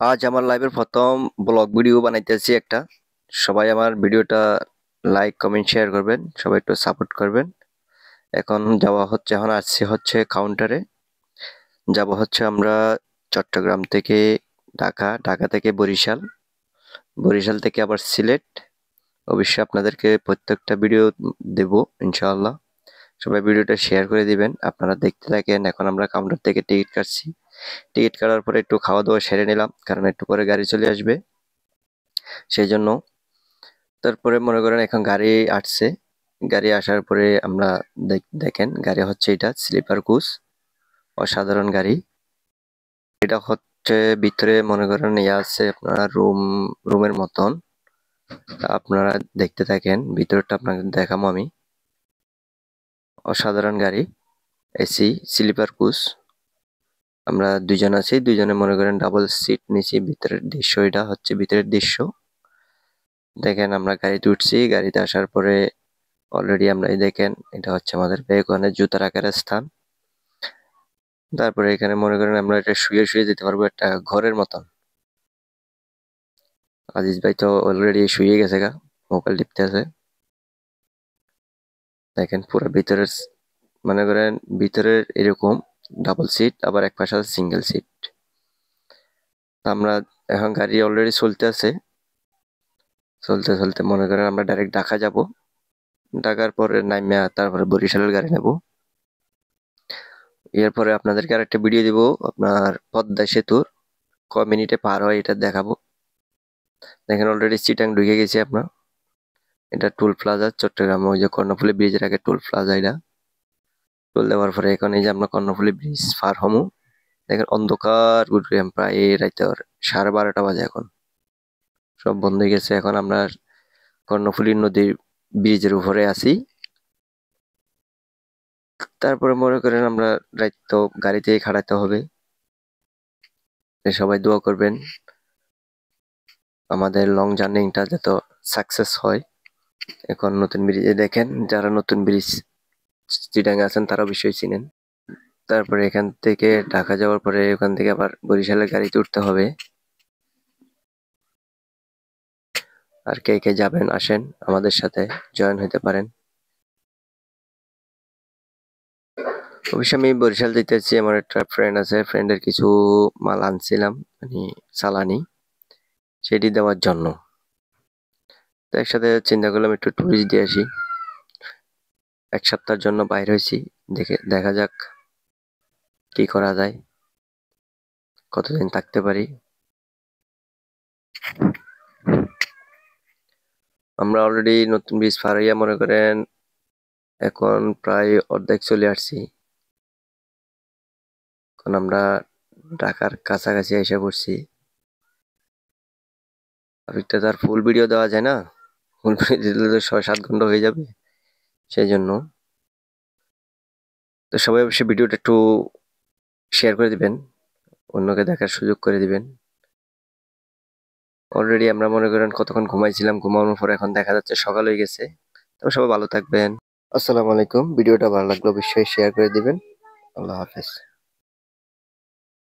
আজ আমার লাইভের প্রথম ব্লগ ভিডিও বানাইতেছি একটা। সবাই আমার ভিডিওটা লাইক কমেন্ট শেয়ার করবেন, সবাই একটু সাপোর্ট করবেন। এখন আসছি হচ্ছে কাউন্টারে। যাব হচ্ছে আমরা চট্টগ্রাম থেকে ঢাকা, ঢাকা থেকে বরিশাল, বরিশাল থেকে আবার সিলেট। অবশ্যই আপনাদেরকে প্রত্যেকটা ভিডিও দেব ইনশাআল্লাহ। সবাই ভিডিওটা শেয়ার করে দিবেন, আপনারা দেখতে থাকেন। এখন আমরা কাউন্টার থেকে টিকিট কাটছি। টিকিট কাটার পরে একটু খাওয়া দাওয়া সেরে নিলাম, কারণ একটু পরে গাড়ি চলে আসবে সেই জন্য। তারপরে মনে করেন এখন গাড়ি আসছে। গাড়ি আসার পরে আমরা দেখেন গাড়ি হচ্ছে এটা স্লিপার কোচ, অসাধারণ গাড়ি। এটা হচ্ছে ভিতরে মনে করেন ইয়ে আছে আপনার রুমের মতন। আপনারা দেখতে থাকেন, ভিতরটা আপনাকে দেখাবো আমি। অসাধারণ গাড়ি, এসি স্লিপার কোচ। আমরা দুজন আছি, দুজনে মনে করেন ডাবল সিট নিছি। ভিতরের দৃশ্য, এটা হচ্ছে ভিতরের দৃশ্য। দেখেন আমরা গাড়িতে উঠছি, গাড়িতে আসার পরে অলরেডি আমরা দেখেন এটা হচ্ছে আমাদের ব্যাগ, ওখানে জুতা রাখার স্থান। তারপরে এখানে মনে করেন আমরা এটা শুয়ে শুয়ে যেতে পারবো, একটা ঘরের মতন। আজিজ ভাই তো অলরেডি শুয়ে গেছে গা, মোবাইল টিপতে আছে। দেখেন পুরো ভিতরের মনে করেন ভিতরের এরকম ডাবল সিট, আবার এক পাশে সিঙ্গেল সিট। আমরা এখন গাড়ি অলরেডি চলতে আছে, চলতে চলতে মনে করেন আমরা ডাইরেক্ট ঢাকা যাব। ঢাকার পরে নাইমা তারপরে বরিশালের গাড়ি নেব। এরপরে আপনাদেরকে আরেকটা ভিডিও দিব, আপনার পদ্মা সেতুর ক মিনিটে পার হয় এটা দেখাবো। দেখেন অলরেডি চিটাং ঢুকে গেছি আপনার। এটা টোল প্লাজা চট্টগ্রাম, ওই যে কর্ণফুলী ব্রিজের আগে টোল প্লাজা। এটা টোল দেওয়ার পরে এখন এই যে আমরা কর্ণফুলী ব্রিজ পার হমু। দেখেন অন্ধকার ঘুরে প্রায় রাইতে 12:30 বাজে এখন, সব বন্ধ হয়ে গেছে। এখন আমরা কর্ণফুলী নদীর ব্রিজের উপরে আছি। তারপরে মনে করেন আমরা রাইতো গাড়িতে খাড়াতে হবে। সবাই দোয়া করবেন আমাদের লং জার্নিটা যত সাকসেস হয়। এখন নতুন ব্রিজে দেখেন, যারা নতুন ব্রিজ চিটাঙ্গে আছেন তারা অবশ্যই চিনেন। তারপরে এখান থেকে ঢাকা যাওয়ার পরে ওখান থেকে আবার বরিশালের গাড়িতে উঠতে হবে। আর কে কে যাবেন আসেন, আমাদের সাথে জয়েন হতে পারেন। অবশ্যই আমি বরিশাল যেতেছি, আমার একটা ফ্রেন্ড আছে, ফ্রেন্ডের কিছু মাল আনছিলাম, মানে চালানি, সেটি দেওয়ার জন্য। তো একসাথে চিন্তা করলাম একটু ট্যুরিস্ট দিয়ে আসি। 1 সপ্তাহের জন্য বাইর হয়েছি, দেখা যাক কি করা যায়, কতদিন থাকতে পারি। আমরা অলরেডি নতুন ব্রিজ পার হইয়া মনে করেন এখন প্রায় অর্ধেক চলে আসছি। এখন আমরা ঢাকার কাছাকাছি এসে পড়ছি। আরেকটা তার ফুল ভিডিও দেওয়া যায় না, ফুল ভিডিও দিলে তো 6-7 ঘন্টা হয়ে যাবে, সেই জন্য। তো সবাই অবশ্যই ভিডিওটা একটু শেয়ার করে দিবেন, অন্যকে দেখার সুযোগ করে দিবেন। অলরেডি আমরা মনে করেন কতক্ষণ ঘুমাইছিলাম, ঘুমানোর পর এখন দেখা যাচ্ছে সকাল হয়ে গেছে। তো সবাই ভালো থাকবেন। আসসালামু আলাইকুম। ভিডিওটা ভালো লাগলে অবশ্যই শেয়ার করে দিবেন। আল্লাহ হাফেজ।